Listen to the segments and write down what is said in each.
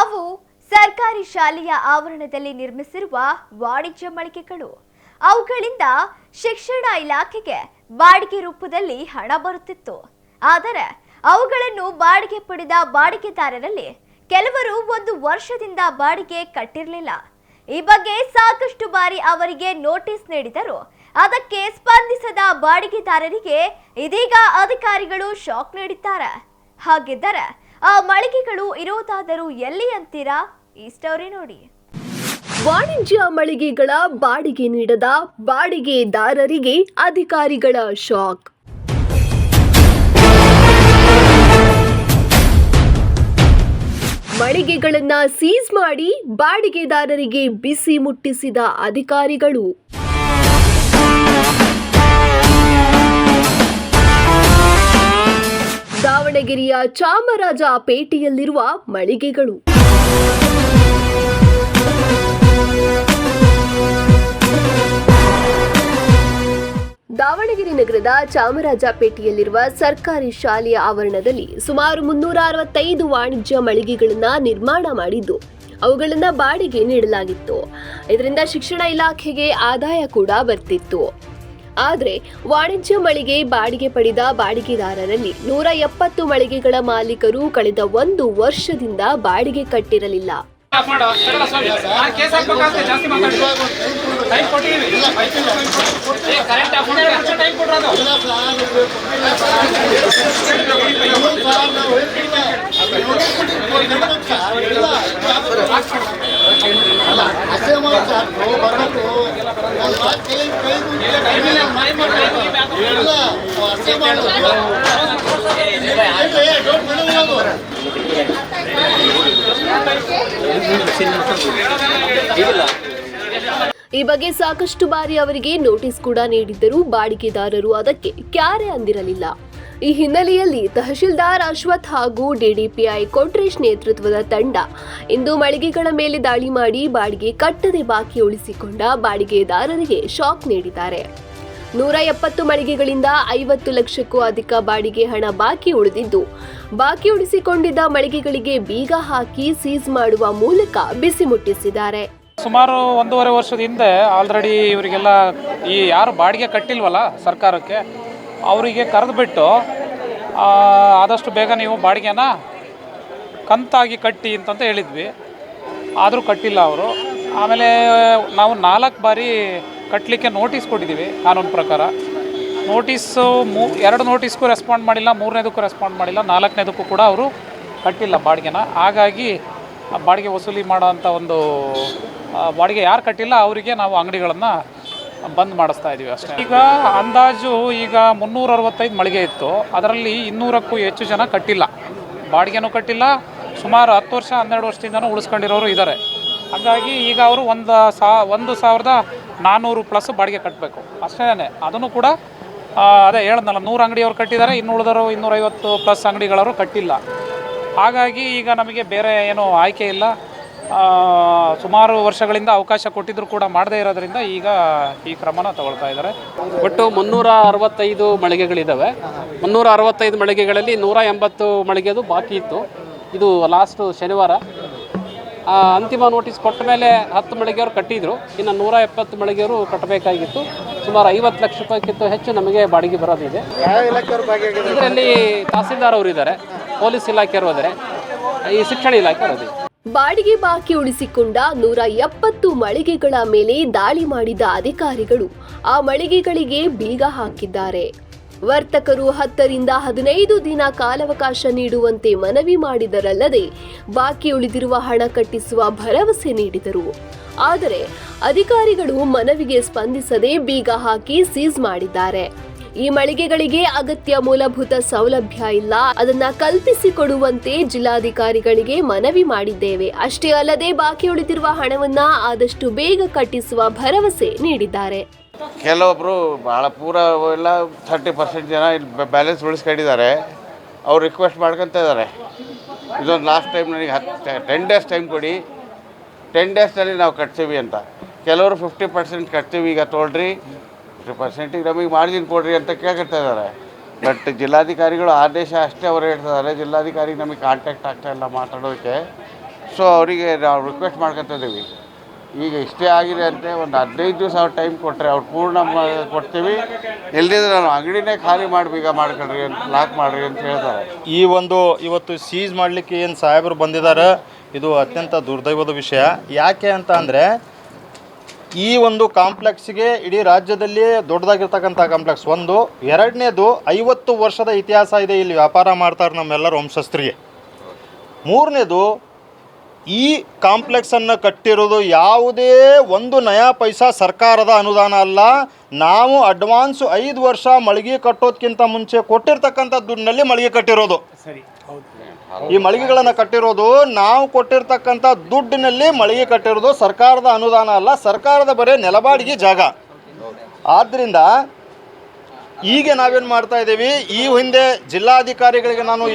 ಅವು ಸರ್ಕಾರಿ ಶಾಲೆಯ ಆವರಣದಲ್ಲಿ ನಿರ್ಮಿಸಿರುವ ವಾಣಿಜ್ಯ ಮಳಿಗೆಗಳು. ಅವುಗಳಿಂದ ಶಿಕ್ಷಣ ಇಲಾಖೆಗೆ ಬಾಡಿಗೆ ರೂಪದಲ್ಲಿ ಹಣ ಬರುತ್ತಿತ್ತು. ಆದರೆ ಅವುಗಳನ್ನು ಬಾಡಿಗೆ ಪಡೆದ ಬಾಡಿಗೆದಾರರಲ್ಲಿ ಕೆಲವರು 1 ವರ್ಷದಿಂದ ಬಾಡಿಗೆ ಕಟ್ಟಿರಲಿಲ್ಲ. ಈ ಬಗ್ಗೆ ಸಾಕಷ್ಟು ಬಾರಿ ಅವರಿಗೆ ನೋಟಿಸ್ ನೀಡಿದರು. ಅದಕ್ಕೆ ಸ್ಪಂದಿಸದ ಬಾಡಿಗೆದಾರರಿಗೆ ಇದೀಗ ಅಧಿಕಾರಿಗಳು ಶಾಕ್ ನೀಡಿದ್ದಾರೆ. ಹಾಗಿದ್ದರೆ ಆ ಮಳಿಗೆಗಳು ಇರೋದಾದರೂ ಎಲ್ಲಿ ಅಂತೀರಾ? ಈ ಸ್ಟೋರಿ ನೋಡಿ. ವಾಣಿಜ್ಯ ಮಳಿಗೆಗಳ ಬಾಡಿಗೆ ನೀಡದ ಬಾಡಿಗೆದಾರರಿಗೆ ಅಧಿಕಾರಿಗಳ ಶಾಕ್. ಮಳಿಗೆಗಳನ್ನ ಸೀಸ್ ಮಾಡಿ ಬಾಡಿಗೆದಾರರಿಗೆ ಬಿಸಿ ಮುಟ್ಟಿಸಿದ ಅಧಿಕಾರಿಗಳು. ದಾವಣಗೆರೆಯ ಚಾಮರಾಜಪೇಟೆಯಲ್ಲಿರುವ ಮಳಿಗೆಗಳು. ದಾವಣಗೆರೆ ನಗರದ ಚಾಮರಾಜಪೇಟೆಯಲ್ಲಿರುವ ಸರ್ಕಾರಿ ಶಾಲೆಯ ಆವರಣದಲ್ಲಿ ಸುಮಾರು 365 ವಾಣಿಜ್ಯ ಮಳಿಗೆಗಳನ್ನು ನಿರ್ಮಾಣ ಮಾಡಿದ್ದು ಅವುಗಳನ್ನು ಬಾಡಿಗೆ ನೀಡಲಾಗಿತ್ತು. ಇದರಿಂದ ಶಿಕ್ಷಣ ಇಲಾಖೆಗೆ ಆದಾಯ ಕೂಡ ಬರ್ತಿತ್ತು. ಆದರೆ ವಾಣಿಜ್ಯ ಮಳಿಗೆ ಬಾಡಿಗೆ ಪಡೆದ ಬಾಡಿಗೆದಾರರಲ್ಲಿ 170 ಮಳಿಗೆಗಳ ಮಾಲೀಕರು ಕಳೆದ 1 ವರ್ಷದಿಂದ ಬಾಡಿಗೆ ಕಟ್ಟಿರಲಿಲ್ಲ. ಈ ಬಗ್ಗೆ ಸಾಕಷ್ಟು ಬಾರಿ ಅವರಿಗೆ ನೋಟಿಸ್ ಕೂಡ ನೀಡಿದ್ದರೂ ಬಾಡಿಗೆದಾರರು ಅದಕ್ಕೆ ಕ್ಯಾರೆ ಅಂದಿರಲಿಲ್ಲ. ಈ ಹಿನ್ನೆಲೆಯಲ್ಲಿ ತಹಶೀಲ್ದಾರ್ ಅಶ್ವಥ್ ಹಾಗೂ ಡಿಡಿಪಿಐ ಕೊಟ್ರೇಶ್ ನೇತೃತ್ವದ ತಂಡ ಇಂದು ಮಳಿಗೆಗಳ ಮೇಲೆ ದಾಳಿ ಮಾಡಿ ಬಾಡಿಗೆ ಕಟ್ಟದೆ ಬಾಕಿ ಉಳಿಸಿಕೊಂಡ ಬಾಡಿಗೆದಾರರಿಗೆ ಶಾಕ್ ನೀಡಿದ್ದಾರೆ. 170 ಮಳಿಗೆಗಳಿಂದ 50 ಲಕ್ಷಕ್ಕೂ ಅಧಿಕ ಬಾಡಿಗೆ ಹಣ ಬಾಕಿ ಉಳಿದಿದ್ದು, ಬಾಕಿ ಉಳಿಸಿಕೊಂಡಿದ್ದ ಮಳಿಗೆಗಳಿಗೆ ಬೀಗ ಹಾಕಿ ಸೀಸ್ ಮಾಡುವ ಮೂಲಕ ಬಿಸಿ ಮುಟ್ಟಿಸಿದ್ದಾರೆ. ಸುಮಾರು 1.5 ವರ್ಷದ ಹಿಂದೆ ಆಲ್ರೆಡಿ ಇವರಿಗೆಲ್ಲ ಈ ಯಾರು ಬಾಡಿಗೆ ಕಟ್ಟಿಲ್ವಲ್ಲ ಸರ್ಕಾರಕ್ಕೆ ಅವರಿಗೆ ಕರೆದುಬಿಟ್ಟು ಆದಷ್ಟು ಬೇಗ ನೀವು ಬಾಡಿಗೆನ ಕಂತಾಗಿ ಕಟ್ಟಿ ಅಂತಂತ ಹೇಳಿದ್ವಿ. ಆದರೂ ಕಟ್ಟಿಲ್ಲ ಅವರು. ಆಮೇಲೆ ನಾವು 4 ಬಾರಿ ಕಟ್ಟಲಿಕ್ಕೆ ನೋಟಿಸ್ ಕೊಟ್ಟಿದ್ದೀವಿ ಕಾನೂನು ಪ್ರಕಾರ. ನೋಟಿಸ್ಸು 2 ನೋಟಿಸ್ಗೂ ರೆಸ್ಪಾಂಡ್ ಮಾಡಿಲ್ಲ, 3ನೇದಕ್ಕೂ ರೆಸ್ಪಾಂಡ್ ಮಾಡಿಲ್ಲ, 4ನೇದಕ್ಕೂ ಕೂಡ ಅವರು ಕಟ್ಟಿಲ್ಲ ಬಾಡಿಗೆನ. ಹಾಗಾಗಿ ಬಾಡಿಗೆ ವಸೂಲಿ ಮಾಡೋ ಅಂಥ ಒಂದು ಬಾಡಿಗೆ ಯಾರು ಕಟ್ಟಿಲ್ಲ ಅವರಿಗೆ ನಾವು ಅಂಗಡಿಗಳನ್ನು ಬಂದ್ ಮಾಡಿಸ್ತಾ ಇದ್ದೀವಿ ಅಷ್ಟೇ. ಈಗ ಅಂದಾಜು ಈಗ 365 ಮಳಿಗೆ ಇತ್ತು, ಅದರಲ್ಲಿ 200ಕ್ಕೂ ಹೆಚ್ಚು ಜನ ಕಟ್ಟಿಲ್ಲ, ಬಾಡಿಗೆನೂ ಕಟ್ಟಿಲ್ಲ. ಸುಮಾರು 10 ವರ್ಷ 12 ವರ್ಷದಿಂದನೂ ಉಳಿಸ್ಕೊಂಡಿರೋರು ಇದ್ದಾರೆ. ಹಾಗಾಗಿ ಈಗ ಅವರು 1,400 ಪ್ಲಸ್ ಬಾಡಿಗೆ ಕಟ್ಟಬೇಕು ಅಷ್ಟೇ. ಅದನ್ನು ಕೂಡ ಅದೇ ಹೇಳಿದ್ನಲ್ಲ, 100 ಅಂಗಡಿಯವರು ಕಟ್ಟಿದ್ದಾರೆ, ಇನ್ನು ಉಳಿದವರು 250 ಪ್ಲಸ್ ಅಂಗಡಿಗಳವರು ಕಟ್ಟಿಲ್ಲ. ಹಾಗಾಗಿ ಈಗ ನಮಗೆ ಬೇರೆ ಏನೂ ಆಯ್ಕೆ ಇಲ್ಲ. ಸುಮಾರು ವರ್ಷಗಳಿಂದ ಅವಕಾಶ ಕೊಟ್ಟಿದ್ರು ಕೂಡ ಮಾಡದೇ ಇರೋದ್ರಿಂದ ಈಗ ಈ ಕ್ರಮನ ತಗೊಳ್ತಾ ಇದ್ದಾರೆ. ಒಟ್ಟು 365 ಮಳಿಗೆಗಳಿದ್ದಾವೆ. 365 ಮಳಿಗೆಗಳಲ್ಲಿ 180 ಮಳಿಗೆದು ಬಾಕಿ ಇತ್ತು. ಇದು ಲಾಸ್ಟ್ ಶನಿವಾರ ಅಂತಿಮ ನೋಟಿಸ್ ಕೊಟ್ಟ ಮೇಲೆ 10 ಮಳಿಗೆಯವರು ಕಟ್ಟಿದ್ರು, ಇನ್ನು 170 ಮಳಿಗೆಯವರು ಕಟ್ಟಬೇಕಾಗಿತ್ತು. ಸುಮಾರು 50 ಲಕ್ಷ ರೂಪಾಯಿಗಿಂತ ಹೆಚ್ಚು ನಮಗೆ ಬಾಡಿಗೆ ಬರೋದಿದೆ. ಇದರಲ್ಲಿ ತಹಸೀಲ್ದಾರ್ ಅವರು ಇದ್ದಾರೆ, ಪೊಲೀಸ್ ಇಲಾಖೆಯವರು ಇದ್ದಾರೆ, ಈ ಶಿಕ್ಷಣ ಇಲಾಖೆ ಇರೋದಿದೆ. ಬಾಡಿಗೆ ಬಾಕಿ ಉಳಿಸಿಕೊಂಡ 170 ಮಳಿಗೆಗಳ ಮೇಲೆ ದಾಳಿ ಮಾಡಿದ ಅಧಿಕಾರಿಗಳು ಆ ಮಳಿಗೆಗಳಿಗೆ ಬೀಗ ಹಾಕಿದ್ದಾರೆ. ವರ್ತಕರು 10 ರಿಂದ 15 ದಿನ ಕಾಲಾವಕಾಶ ನೀಡುವಂತೆ ಮನವಿ ಮಾಡಿದರಲ್ಲದೆ ಬಾಕಿ ಉಳಿದಿರುವ ಹಣ ಕಟ್ಟಿಸುವ ಭರವಸೆ ನೀಡಿದರು. ಆದರೆ ಅಧಿಕಾರಿಗಳು ಮನವಿಗೆ ಸ್ಪಂದಿಸದೆ ಬೀಗ ಹಾಕಿ ಸೀಸ್ ಮಾಡಿದ್ದಾರೆ. ಈ ಮಳಿಗೆಗಳಿಗೆ ಅಗತ್ಯ ಮೂಲಭೂತ ಸೌಲಭ್ಯ ಇಲ್ಲ, ಅದನ್ನ ಕಲ್ಪಿಸಿಕೊಡುವಂತೆ ಜಿಲ್ಲಾಧಿಕಾರಿಗಳಿಗೆ ಮನವಿ ಮಾಡಿದ್ದೇವೆ. ಅಷ್ಟೇ ಅಲ್ಲದೆ ಬಾಕಿ ಉಳಿದಿರುವ ಹಣವನ್ನ ಆದಷ್ಟು ಬೇಗ ಕಟ್ಟಿಸುವ ಭರವಸೆ ನೀಡಿದ್ದಾರೆ. ಕೆಲವೊಬ್ಬರು ಭಾಳ ಪೂರ ಎಲ್ಲ 30% ಜನ ಇಲ್ಲಿ ಬ್ಯಾಲೆನ್ಸ್ ಉಳಿಸ್ಕೊಂಡಿದ್ದಾರೆ. ಅವ್ರು ರಿಕ್ವೆಸ್ಟ್ ಮಾಡ್ಕೊತ ಇದ್ದಾರೆ, ಇದೊಂದು ಲಾಸ್ಟ್ ಟೈಮ್ ನನಗೆ 10 ಡೇಸ್ ಟೈಮ್ ಕೊಡಿ, 10 ಡೇಸ್ನಲ್ಲಿ ನಾವು ಕಟ್ತೀವಿ ಅಂತ. ಕೆಲವರು 50% ಕಟ್ತೀವಿ ಈಗ ತೊಗೊಳ್ರಿ, 50% ನಮಗೆ ಮಾರ್ಜಿನ್ ಕೊಡ್ರಿ ಅಂತ ಕೇಳ್ಕೊಳ್ತಾ ಇದ್ದಾರೆ. ಬಟ್ ಜಿಲ್ಲಾಧಿಕಾರಿಗಳು ಆದೇಶ ಅಷ್ಟೇ ಅವ್ರು ಹೇಳ್ತಿದ್ದಾರೆ. ಜಿಲ್ಲಾಧಿಕಾರಿ ನಮಗೆ ಕಾಂಟ್ಯಾಕ್ಟ್ ಆಗ್ತಾ ಇಲ್ಲ ಮಾತಾಡೋದಕ್ಕೆ. ಸೊ ಅವರಿಗೆ ನಾವು ರಿಕ್ವೆಸ್ಟ್ ಮಾಡ್ಕೊತಾ ಇದ್ದೀವಿ, ಈಗ ಇಷ್ಟೇ ಆಗಿದೆ ಅಂತೆ ಒಂದು 15 ದಿವಸ ಅವ್ರು ಟೈಮ್ ಕೊಟ್ಟರೆ ಅವ್ರು ಪೂರ್ಣ ಕೊಡ್ತೀವಿ, ಎಲ್ಲಿದ್ರೆ ನಾವು ಅಂಗಡಿನೇ ಖಾಲಿ ಮಾಡಿ ಬೀಗ ಮಾಡ್ಕೊಳ್ರಿ ಅಂತ ಲಾಕ್ ಮಾಡಿರಿ ಅಂತ ಹೇಳ್ತಾರೆ. ಈ ಒಂದು ಇವತ್ತು ಸೀಸ್ ಮಾಡಲಿಕ್ಕೆ ಏನು ಸಾಹೇಬರು ಬಂದಿದ್ದಾರೆ, ಇದು ಅತ್ಯಂತ ದುರ್ದೈವದ ವಿಷಯ. ಯಾಕೆ ಅಂತ ಅಂದರೆ ಈ ಒಂದು ಕಾಂಪ್ಲೆಕ್ಸ್ಗೆ ಇಡೀ ರಾಜ್ಯದಲ್ಲಿ ದೊಡ್ಡದಾಗಿರ್ತಕ್ಕಂಥ ಕಾಂಪ್ಲೆಕ್ಸ್ ಒಂದು. ಎರಡನೇದು 50 ವರ್ಷದ ಇತಿಹಾಸ ಇದೆ, ಇಲ್ಲಿ ವ್ಯಾಪಾರ ಮಾಡ್ತಾರೆ ನಮ್ಮೆಲ್ಲರ ವಂಶಸ್ಥರಿಗೆ. ಮೂರನೇದು ಈ ಕಾಂಪ್ಲೆಕ್ಸನ್ನು ಕಟ್ಟಿರೋದು ಯಾವುದೇ ಒಂದು ನಯಾ ಪೈಸಾ ಸರ್ಕಾರದ ಅನುದಾನ ಅಲ್ಲ. ನಾವು ಅಡ್ವಾನ್ಸು 5 ವರ್ಷ ಮಳಿಗೆ ಕಟ್ಟೋದಕ್ಕಿಂತ ಮುಂಚೆ ಕೊಟ್ಟಿರ್ತಕ್ಕಂಥ ದುಡ್ಡಿನಲ್ಲಿ ಮಳಿಗೆ ಕಟ್ಟಿರೋದು. ಈ ಮಳಿಗೆಗಳನ್ನು ಕಟ್ಟಿರೋದು ನಾವು ಕೊಟ್ಟಿರ್ತಕ್ಕಂಥ ದುಡ್ಡಿನಲ್ಲಿ ಮಳಿಗೆ ಕಟ್ಟಿರೋದು, ಸರ್ಕಾರದ ಅನುದಾನ ಅಲ್ಲ, ಸರ್ಕಾರದ ಬರೀ ನೆಲಬಾಡಿಗೆ ಜಾಗ. ಆದ್ದರಿಂದ ಈಗ ನಾವೇನು ಮಾಡ್ತಾ ಇದ್ದೀವಿ, ಈ ಹಿಂದೆ ಜಿಲ್ಲಾಧಿಕಾರಿಗಳಿಗೆ ನಾನು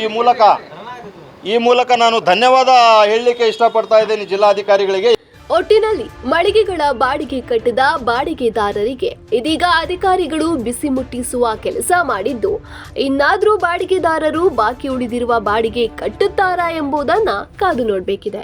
ಈ ಮೂಲಕ ನಾನು ಧನ್ಯವಾದ ಹೇಳಲಿಕ್ಕೆ ಇಷ್ಟಪಡ್ತಾ ಇದ್ದೀನಿ ಜಿಲ್ಲಾಧಿಕಾರಿಗಳಿಗೆ. ಒಟ್ಟಿನಲ್ಲಿ ಮಳಿಗೆಗಳ ಬಾಡಿಗೆ ಕಟ್ಟಿದ ಬಾಡಿಗೆದಾರರಿಗೆ ಇದೀಗ ಅಧಿಕಾರಿಗಳು ಬಿಸಿ ಮುಟ್ಟಿಸುವ ಕೆಲಸ ಮಾಡಿದ್ದು, ಇನ್ನಾದ್ರೂ ಬಾಡಿಗೆದಾರರು ಬಾಕಿ ಉಳಿದಿರುವ ಬಾಡಿಗೆ ಕಟ್ಟುತ್ತಾರಾ ಎಂಬುದನ್ನ ಕಾದು ನೋಡಬೇಕಿದೆ.